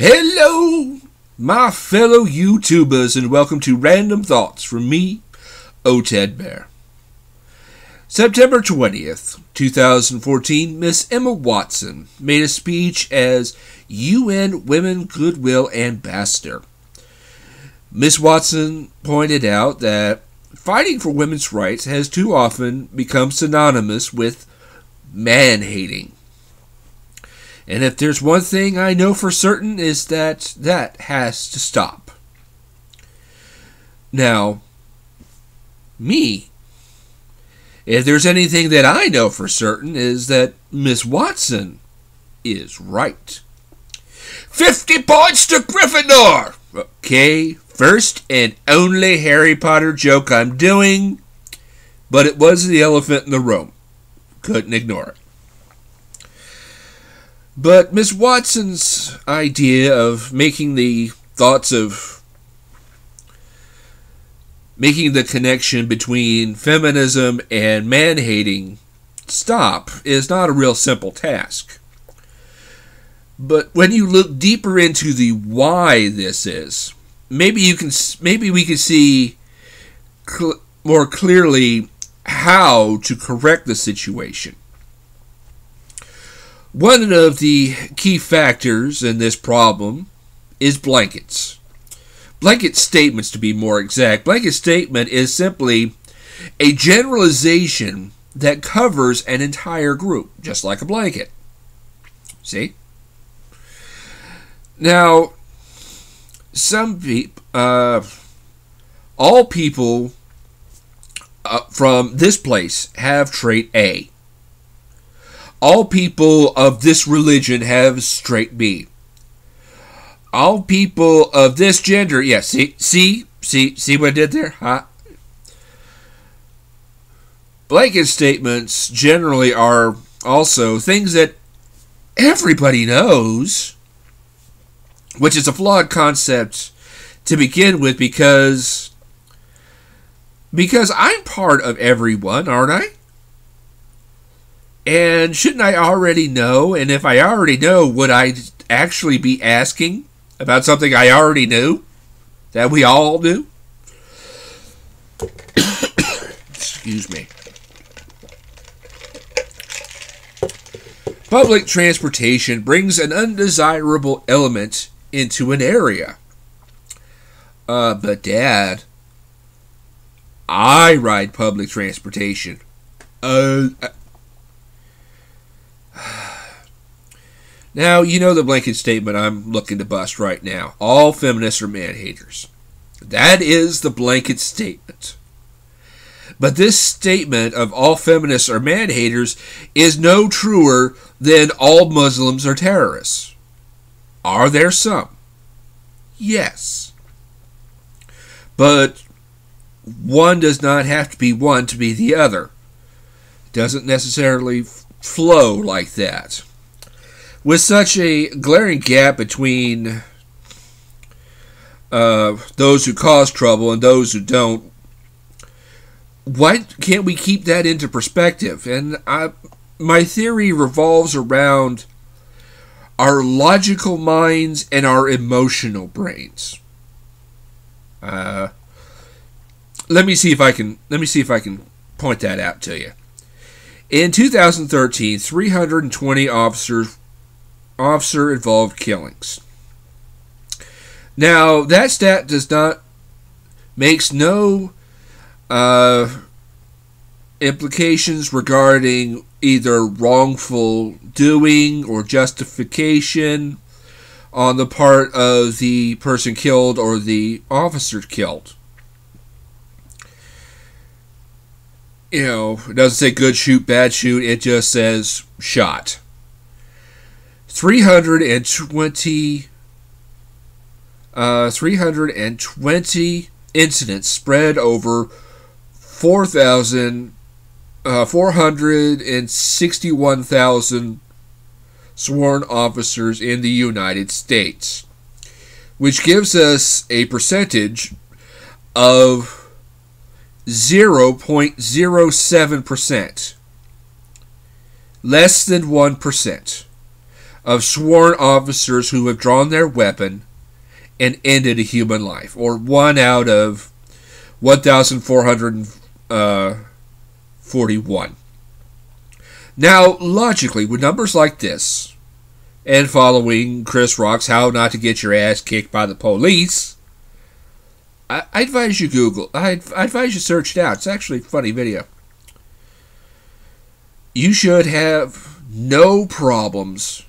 Hello, my fellow YouTubers, and welcome to Random Thoughts from me, Ted Bear. September 20th, 2014, Miss Emma Watson made a speech as UN Women Goodwill Ambassador. Miss Watson pointed out that fighting for women's rights has too often become synonymous with man-hating. And if there's one thing I know for certain is that has to stop. Now, if there's anything that I know for certain is that Miss Watson is right. 50 points to Gryffindor! Okay, first and only Harry Potter joke I'm doing, but it was the elephant in the room. Couldn't ignore it. But Miss Watson's idea of making the connection between feminism and man-hating stop is not a real simple task. But when you look deeper into the why this is, maybe we can see more clearly how to correct the situation. One of the key factors in this problem is blankets. Blanket statements, to be more exact. Blanket statement is simply a generalization that covers an entire group, just like a blanket. See? Now, all people from this place have trait A. All people of this religion have trait B. All people of this gender, see what I did there? Huh? Blanket statements generally are also things that everybody knows, which is a flawed concept to begin with because I'm part of everyone, aren't I? And shouldn't I already know? And if I already know, would I actually be asking about something I already knew? That we all do? Excuse me. Public transportation brings an undesirable element into an area. But Dad, I ride public transportation. Now, you know the blanket statement I'm looking to bust right now. All feminists are man-haters. That is the blanket statement. But this statement of all feminists are man-haters is no truer than all Muslims are terrorists. Are there some? Yes. But one does not have to be one to be the other. It doesn't necessarily flow like that. With such a glaring gap between those who cause trouble and those who don't, why can't we keep that into perspective? And my theory revolves around our logical minds and our emotional brains. Let me see if I can point that out to you. In 2013, 320 officer-involved killings. Now, that stat makes no implications regarding either wrongful doing or justification on the part of the person killed or the officer killed. You know, it doesn't say good shoot, bad shoot, it just says shot. 320 incidents spread over 461,000 sworn officers in the United States, which gives us a percentage of 0.07%, less than 1% of sworn officers who have drawn their weapon and ended a human life, or 1 out of 1,441. Now, logically, with numbers like this, and following Chris Rock's How Not to Get Your Ass Kicked by the Police, I advise you Google. I advise you search it out. It's actually a funny video. You should have no problems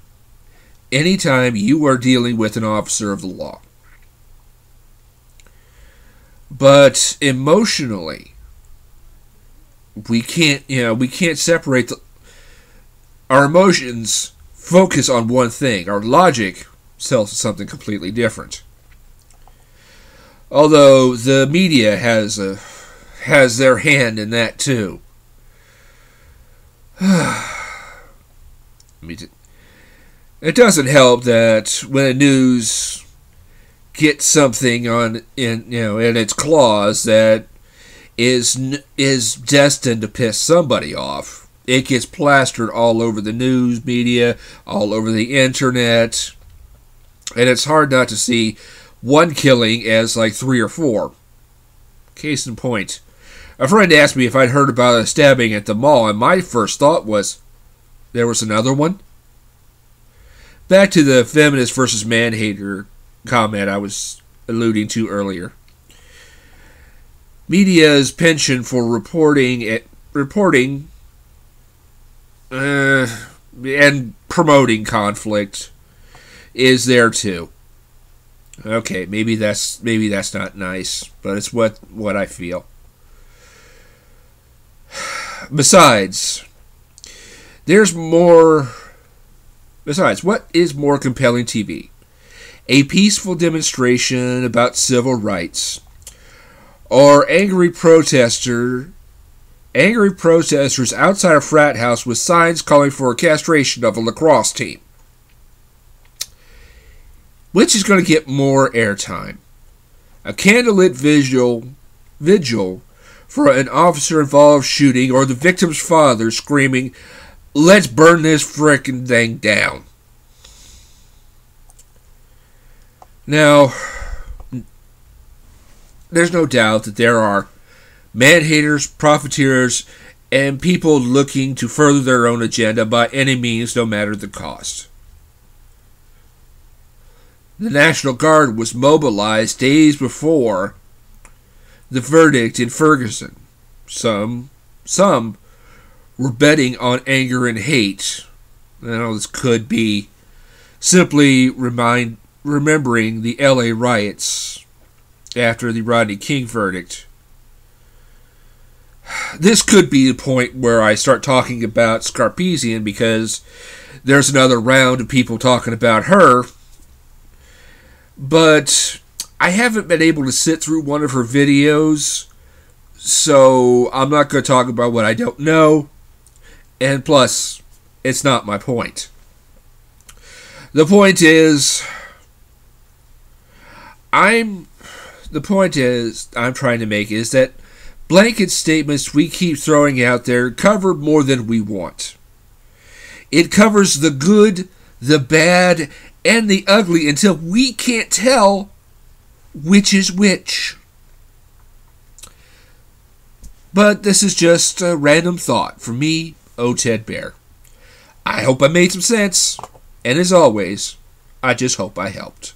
anytime you are dealing with an officer of the law. But emotionally, we can't separate our emotions. Focus on one thing. Our logic tells us something completely different. Although the media has their hand in that too. It doesn't help that when the news gets something in its clause that is destined to piss somebody off, it gets plastered all over the news media, all over the internet, and it's hard not to see one killing as like 3 or 4. Case in point, a friend asked me if I'd heard about a stabbing at the mall, and my first thought was, there was another one? Back to the feminist versus man-hater comment I was alluding to earlier. Media's penchant for reporting and promoting conflict is there too. Okay, maybe that's not nice, but it's what I feel. Besides, what is more compelling TV? A peaceful demonstration about civil rights, or angry protesters outside a frat house with signs calling for a castration of a lacrosse team? Which is going to get more airtime? A candlelit vigil for an officer-involved shooting, or the victim's father screaming, "Let's burn this frickin' thing down"? Now, there's no doubt that there are man-haters, profiteers, and people looking to further their own agenda by any means, no matter the cost. The National Guard was mobilized days before the verdict in Ferguson. Some were betting on anger and hate. Now, this could be simply remembering the LA riots after the Rodney King verdict. This could be the point where I start talking about Scarpesian, because there's another round of people talking about her. But I haven't been able to sit through one of her videos, so I'm not going to talk about what I don't know. And plus, it's not my point. The point is I'm trying to make is that blanket statements we keep throwing out there cover more than we want. It covers the good, the bad, and the ugly until we can't tell which is which. But this is just a random thought from me, Ted Bear. I hope I made some sense, and as always, I just hope I helped.